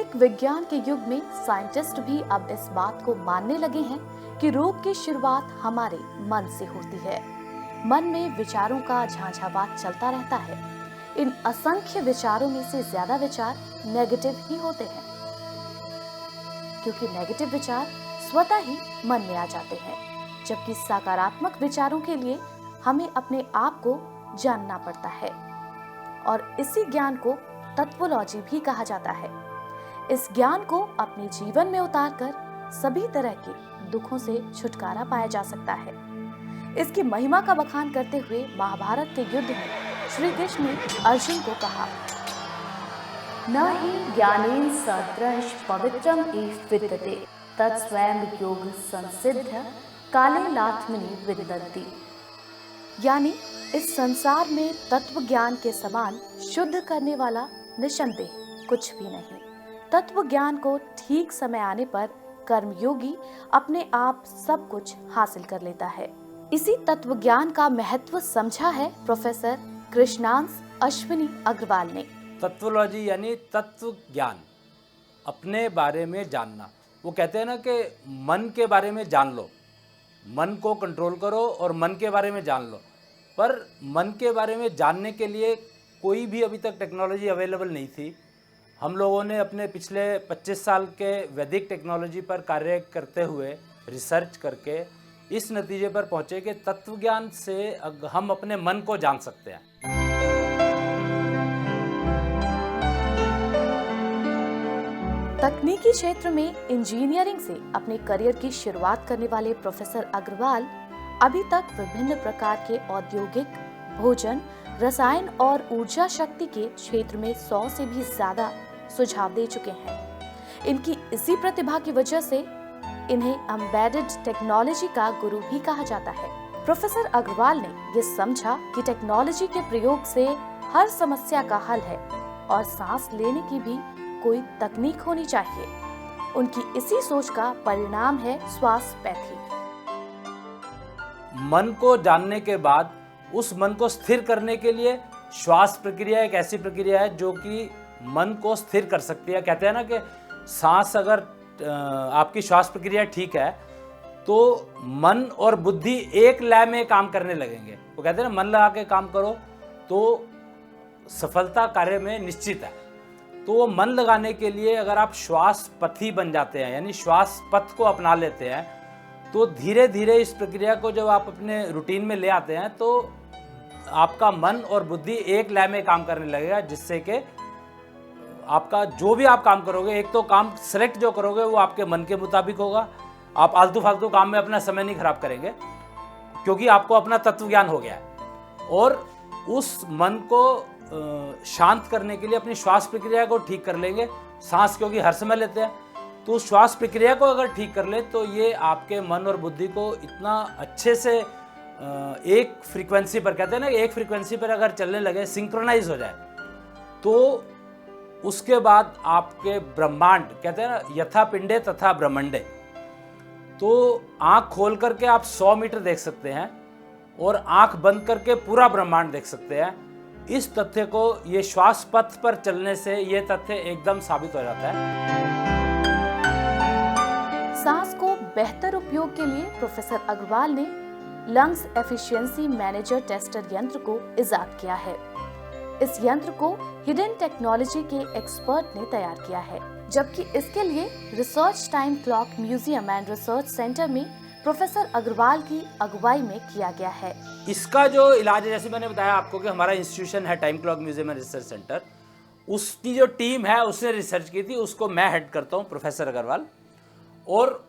आधुनिक विज्ञान के युग में साइंटिस्ट भी अब इस बात को मानने लगे हैं कि रोग की शुरुआत हमारे मन से होती है। मन में विचारों का झांझावात चलता रहता है। इन असंख्य विचारों में से ज्यादा विचार नेगेटिव ही होते हैं, क्योंकि नेगेटिव विचार स्वतः ही मन में आ जाते हैं, जबकि सकारात्मक विचारों के लिए हमें अपने आप को जानना पड़ता है और इसी ज्ञान को तत्वोलॉजी भी कहा जाता है। इस ज्ञान को अपने जीवन में उतारकर सभी तरह के दुखों से छुटकारा पाया जा सकता है। इसकी महिमा का बखान करते हुए महाभारत के युद्ध में श्री कृष्ण ने अर्जुन को कहा, न हि ज्ञानेन सदृश पवित्रम एव विद्यते तत्स्वयं योग संसिद्ध कालेनात्मनि विदन्ति। यानी इस संसार में तत्व ज्ञान के समान शुद्ध करने वाला निसंदेह कुछ भी नहीं। तत्व ज्ञान को ठीक समय आने पर कर्मयोगी अपने आप सब कुछ हासिल कर लेता है। इसी तत्व ज्ञान का महत्व समझा है प्रोफेसर कृष्णांश अश्विनी अग्रवाल ने। तत्वोलॉजी यानी तत्व ज्ञान, अपने बारे में जानना। वो कहते हैं ना कि मन के बारे में जान लो, मन को कंट्रोल करो और मन के बारे में जान लो। पर मन के बारे में जानने के लिए कोई भी अभी तक टेक्नोलॉजी अवेलेबल नहीं थी। हम लोगों ने अपने पिछले 25 साल के वैदिक टेक्नोलॉजी पर कार्य करते हुए रिसर्च करके इस नतीजे पर पहुँचे कि तत्व ज्ञान से हम अपने मन को जान सकते हैं। तकनीकी क्षेत्र में इंजीनियरिंग से अपने करियर की शुरुआत करने वाले प्रोफेसर अग्रवाल अभी तक विभिन्न प्रकार के औद्योगिक, भोजन, रसायन और ऊर्जा शक्ति के क्षेत्र में 100 से भी ज्यादा सुझाव दे चुके हैं। इनकी इसी प्रतिभा की वजह से इन्हें एम्बेडेड टेक्नोलॉजी का गुरु भी कहा जाता है। प्रोफेसर अग्रवाल ने ये समझा कि टेक्नोलॉजी के प्रयोग से हर समस्या का हल है और सांस लेने की भी कोई तकनीक होनी चाहिए। उनकी इसी सोच का परिणाम है श्वासपैथी। मन को जानने के बाद उस मन को स्थिर करने के लिए श्वास प्रक्रिया एक ऐसी प्रक्रिया है जो कि मन को स्थिर कर सकती है। कहते हैं ना कि सांस, अगर आपकी श्वास प्रक्रिया ठीक है तो मन और बुद्धि एक लय में काम करने लगेंगे। वो कहते हैं ना, मन लगा के काम करो तो सफलता कार्य में निश्चित है। तो वो मन लगाने के लिए अगर आप श्वास पथी बन जाते हैं, यानी श्वास पथ को अपना लेते हैं, तो धीरे धीरे इस प्रक्रिया को जब आप अपने रूटीन में ले आते हैं तो आपका मन और बुद्धि एक लय में काम करने लगेगा, जिससे कि आपका जो भी आप काम करोगे, एक तो काम सेलेक्ट जो करोगे वो आपके मन के मुताबिक होगा। आप आलतू फालतू काम में अपना समय नहीं खराब करेंगे, क्योंकि आपको अपना तत्व ज्ञान हो गया है। और उस मन को शांत करने के लिए अपनी श्वास प्रक्रिया को ठीक कर लेंगे। सांस क्योंकि हर समय लेते हैं, तो श्वास प्रक्रिया को अगर ठीक कर ले तो ये आपके मन और बुद्धि को इतना अच्छे से एक फ्रीक्वेंसी पर, कहते हैं ना, एक फ्रीक्वेंसी पर अगर चलने लगे, सिंक्रोनाइज हो जाए, तो उसके बाद आपके ब्रह्मांड, कहते हैं ना, यथा पिंडे तथा ब्रह्मंडे, तो आंख खोल करके आप 100 मीटर देख सकते हैं और आंख बंद करके पूरा ब्रह्मांड देख सकते हैं। इस तथ्य को ये श्वास पथ पर चलने से ये तथ्य एकदम साबित हो जाता है। सांस को बेहतर उपयोग के लिए प्रोफेसर अग्रवाल ने लंग्स एफिशिएंसी मैनेजर टेस्टर यंत्र को इजाद किया है। इस यंत्र को हिडन टेक्नोलॉजी के एक्सपर्ट ने तैयार किया है, जबकि इसके लिए research time clock museum and research centre में प्रोफेसर अग्रवाल की अगुवाई में किया गया है। इसका जो इलाज है, जैसे मैंने बताया आपको कि हमारा इंस्टीट्यूशन है time clock museum and research centre, उसकी जो टीम है उसने रिसर्च की थी, उसको मैं हेड करता हूँ, प्रोफेसर अग्रवाल। और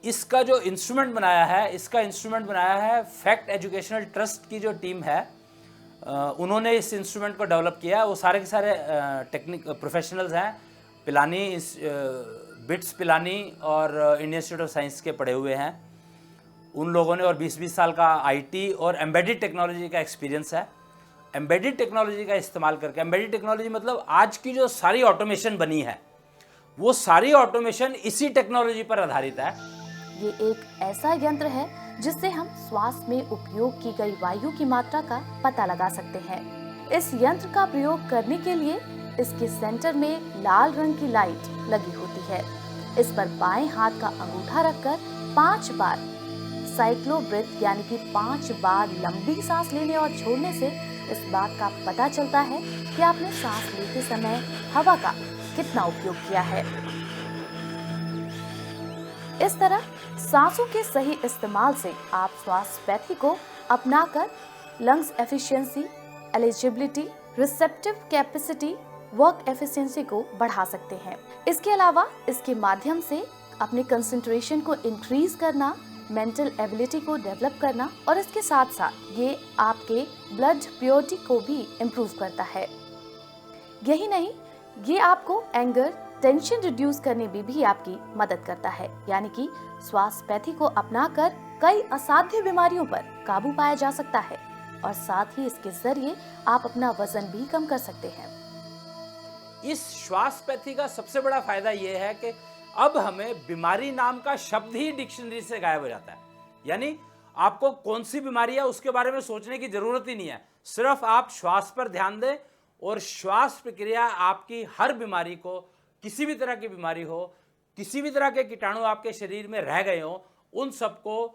इसका जो इंस्ट्रूमेंट बनाया है, इसका इंस्ट्रूमेंट बनाया है फैक्ट एजुकेशनल ट्रस्ट की जो टीम है, उन्होंने इस इंस्ट्रूमेंट को डेवलप किया। वो सारे के सारे टेक्निक प्रोफेशनल्स हैं, पिलानी, बिट्स पिलानी और इंडियन इंस्टीट्यूट ऑफ साइंस के पढ़े हुए हैं उन लोगों ने, और 20-20 साल का आईटी और एम्बेडेड टेक्नोलॉजी का एक्सपीरियंस है। एम्बेडेड टेक्नोलॉजी का इस्तेमाल करके, एम्बेडेड टेक्नोलॉजी मतलब आज की जो सारी ऑटोमेशन बनी है वो सारी ऑटोमेशन इसी टेक्नोलॉजी पर आधारित है। ये एक ऐसा यंत्र है जिससे हम श्वास में उपयोग की गई वायु की मात्रा का पता लगा सकते हैं। इस यंत्र का प्रयोग करने के लिए इसके सेंटर में लाल रंग की लाइट लगी होती है। इस पर बाएं हाथ का अंगूठा रखकर 5 बार साइक्लो ब्रेथ यानी कि 5 बार लंबी सांस लेने और छोड़ने से इस बात का पता चलता है कि आपने सांस लेते समय हवा का कितना उपयोग किया है। इस तरह सांसों के सही इस्तेमाल से आप श्वासपैथी को अपनाकर lungs efficiency, eligibility, receptive capacity, work efficiency को बढ़ा सकते हैं। इसके अलावा इसके माध्यम से अपने कंसंट्रेशन को इंक्रीज करना, मेंटल एबिलिटी को डेवलप करना और इसके साथ साथ ये आपके ब्लड प्योरिटी को भी इम्प्रूव करता है। यही नहीं, ये आपको एंगर, टेंशन रिड्यूस करने में भी आपकी मदद करता है। यानी कि श्वासपैथी को अपनाकर कई असाध्य बीमारियों पर काबू पाया जा सकता है और साथ ही इसके जरिए आप अपना वजन भी कम कर सकते हैं। इस श्वासपैथी का सबसे बड़ा फायदा यह है कि अब हमें बीमारी नाम का शब्द ही डिक्शनरी से गायब हो जाता है। यानी आपको कौन सी बीमारी है उसके बारे में सोचने की जरूरत ही नहीं है। सिर्फ आप श्वास पर ध्यान दें और श्वास प्रक्रिया आपकी हर बीमारी को, किसी भी तरह की बीमारी हो, किसी भी तरह के कीटाणु आपके शरीर में रह गए हो, उन सबको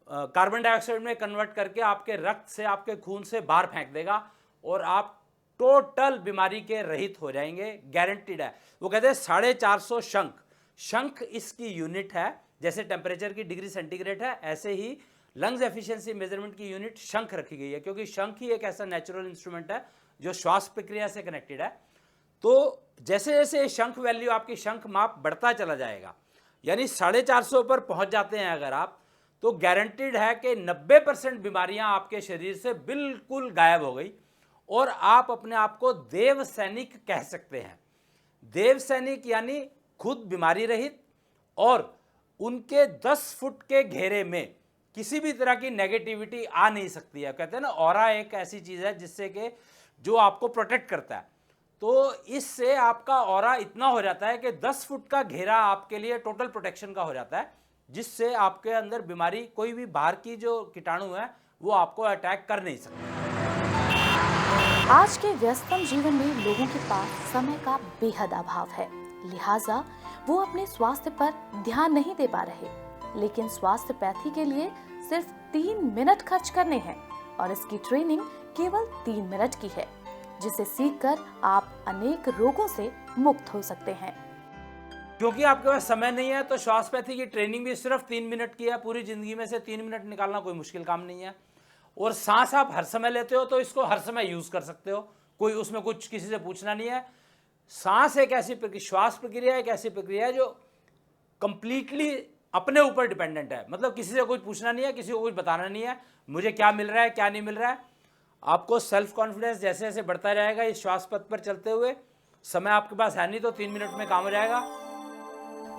कार्बन डाइऑक्साइड में कन्वर्ट करके आपके रक्त से, आपके खून से बाहर फेंक देगा और आप टोटल बीमारी के रहित हो जाएंगे, गारंटीड है। वो कहते हैं 450 शंख, शंख इसकी यूनिट है। जैसे टेम्परेचर की डिग्री सेंटीग्रेड है, ऐसे ही लंग्स एफिशिएंसी मेजरमेंट की यूनिट शंख रखी गई है, क्योंकि शंख ही एक ऐसा नेचुरल इंस्ट्रूमेंट है जो श्वास प्रक्रिया से कनेक्टेड है। तो जैसे जैसे शंख वैल्यू, आपकी शंख माप बढ़ता चला जाएगा, यानी 450 पर पहुंच जाते हैं अगर आप, तो गारंटीड है कि 90% बीमारियां आपके शरीर से बिल्कुल गायब हो गई और आप अपने आप को देव सैनिक कह सकते हैं। देव सैनिक यानी खुद बीमारी रहित और उनके 10 फुट के घेरे में किसी भी तरह की नेगेटिविटी आ नहीं सकती है। कहते हैं ना, ऑरा एक ऐसी चीज है जिससे कि जो आपको प्रोटेक्ट करता है। तो इससे आपका ऑरा इतना हो जाता है कि 10 फुट का घेरा आपके लिए टोटल प्रोटेक्शन का हो जाता है, जिससे आपके अंदर बीमारी, कोई भी बाहर की जो कीटाणु है वो आपको अटैक कर नहीं सकते। आज के व्यस्तम जीवन में लोगों के पास समय का बेहद अभाव है, लिहाजा वो अपने स्वास्थ्य पर ध्यान नहीं दे पा रहे। लेकिन स्वास्थ्यपैथी के लिए सिर्फ 3 मिनट खर्च करने हैं और इसकी ट्रेनिंग केवल 3 मिनट की है, जिसे सीखकर आप अनेक रोगों से मुक्त हो सकते हैं। क्योंकि आपके पास समय नहीं है तो श्वासपैथी की ट्रेनिंग भी सिर्फ 3 मिनट की है। पूरी जिंदगी में से 3 मिनट निकालना कोई मुश्किल काम नहीं है। और सांस आप हर समय लेते हो तो इसको हर समय यूज कर सकते हो, कोई उसमें कुछ किसी से पूछना नहीं है। सांस एक ऐसी श्वास प्रक्रिया एक ऐसी प्रक्रिया है जो कंप्लीटली अपने ऊपर डिपेंडेंट है। मतलब किसी से कुछ पूछना नहीं है, किसी को कुछ बताना नहीं है, मुझे क्या मिल रहा है क्या नहीं मिल रहा है। आपको सेल्फ कॉन्फिडेंस जैसे जैसे बढ़ता जाएगा इस श्वास पथ पर चलते हुए, समय आपके पास है नहीं तो 3 मिनट में काम हो जाएगा।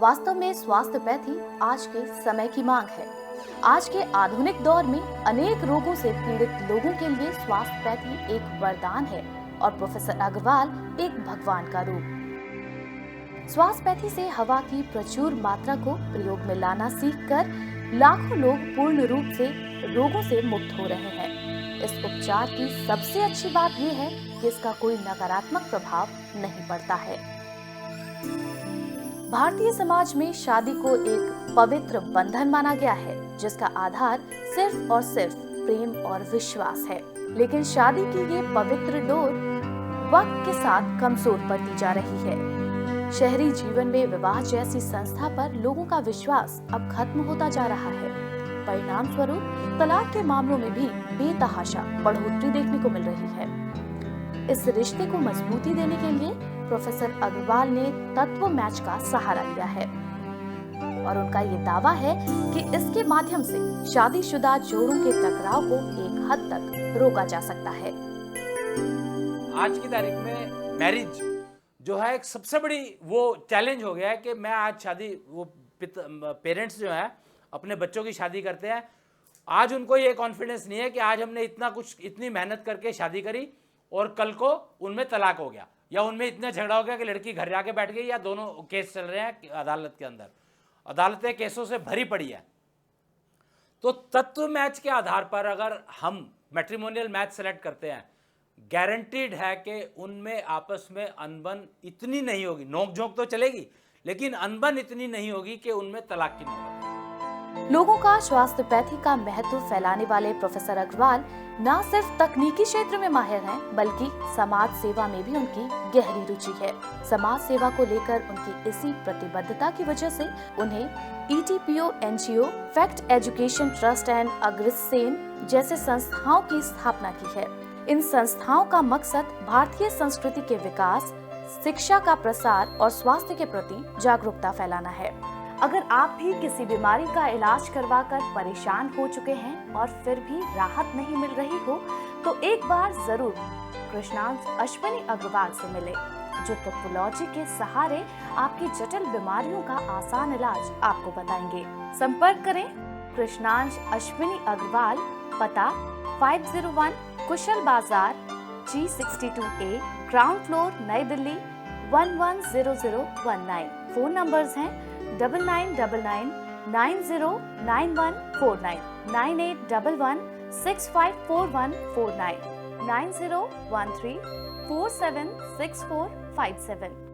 वास्तव में स्वास्थ्यपैथी आज के समय की मांग है। आज के आधुनिक दौर में अनेक रोगों से पीड़ित लोगों के लिए स्वास्थ्यपैथी एक वरदान है और प्रोफेसर अग्रवाल एक भगवान का रूप। स्वास्थ्यपैथी से हवा की प्रचुर मात्रा को प्रयोग में लाना सीखकर लाखों लोग पूर्ण रूप से रोगों से मुक्त हो रहे हैं। इस उपचार की सबसे अच्छी बात यह है कि इसका कोई नकारात्मक प्रभाव नहीं पड़ता है। भारतीय समाज में शादी को एक पवित्र बंधन माना गया है, जिसका आधार सिर्फ और सिर्फ प्रेम और विश्वास है। लेकिन शादी की ये पवित्र डोर वक्त के साथ कमजोर पड़ती जा रही है। शहरी जीवन में विवाह जैसी संस्था पर लोगों का विश्वास अब खत्म होता जा रहा है। परिणाम स्वरूप तलाक के मामलों में भी बेतहाशा बढ़ोतरी देखने को मिल रही है। इस रिश्ते को मजबूती देने के लिए प्रोफेसर अग्रवाल ने तत्व मैच का सहारा लिया है और उनका ये दावा है कि इसके माध्यम से शादीशुदा जोड़ों के टकराव को एक हद तक रोका जा सकता है। आज की तारीख में मैरिज जो है एक सबसे बड़ी वो चैलेंज हो गया है कि मैं आज शादी, वो पेरेंट्स जो है अपने बच्चों की शादी करते हैं, आज उनको ये कॉन्फिडेंस नहीं है कि आज हमने इतनी मेहनत करके शादी करी और कल को उनमें तलाक हो गया या उनमें इतना झगड़ा हो गया कि लड़की घर जाके बैठ गई, या दोनों केस चल रहे हैं अदालत के अंदर, अदालतें केसों से भरी पड़ी है। तो तत्व मैच के आधार पर अगर हम मैट्रिमोनियल मैच सेलेक्ट करते हैं, गारंटीड है कि उनमें आपस में अनबन इतनी नहीं होगी, नोक झोंक तो चलेगी लेकिन अनबन इतनी नहीं होगी कि उनमें तलाक की नौबत आए। लोगों का स्वास्थ्यपैथी का महत्व फैलाने वाले प्रोफेसर अग्रवाल न सिर्फ तकनीकी क्षेत्र में माहिर हैं, बल्कि समाज सेवा में भी उनकी गहरी रुचि है। समाज सेवा को लेकर उनकी इसी प्रतिबद्धता की वजह से उन्हें ETPO NGO, fact education trust and Agrasen जैसे संस्थाओं की स्थापना की है। इन संस्थाओं का मकसद भारतीय संस्कृति के विकास, शिक्षा का प्रसार और स्वास्थ्य के प्रति जागरूकता फैलाना है। अगर आप भी किसी बीमारी का इलाज करवाकर परेशान हो चुके हैं और फिर भी राहत नहीं मिल रही हो, तो एक बार जरूर कृष्णांश अश्विनी अग्रवाल से मिले, जो तत्वोलॉजी के सहारे आपकी जटिल बीमारियों का आसान इलाज आपको बताएंगे। संपर्क करें कृष्णांश अश्विनी अग्रवाल, पता 501 कुशल बाजार, G62A, ग्राउंड फ्लोर, नई दिल्ली 110019। फोन नंबर्स हैं 9999 909149, 9811654149, 9013476457।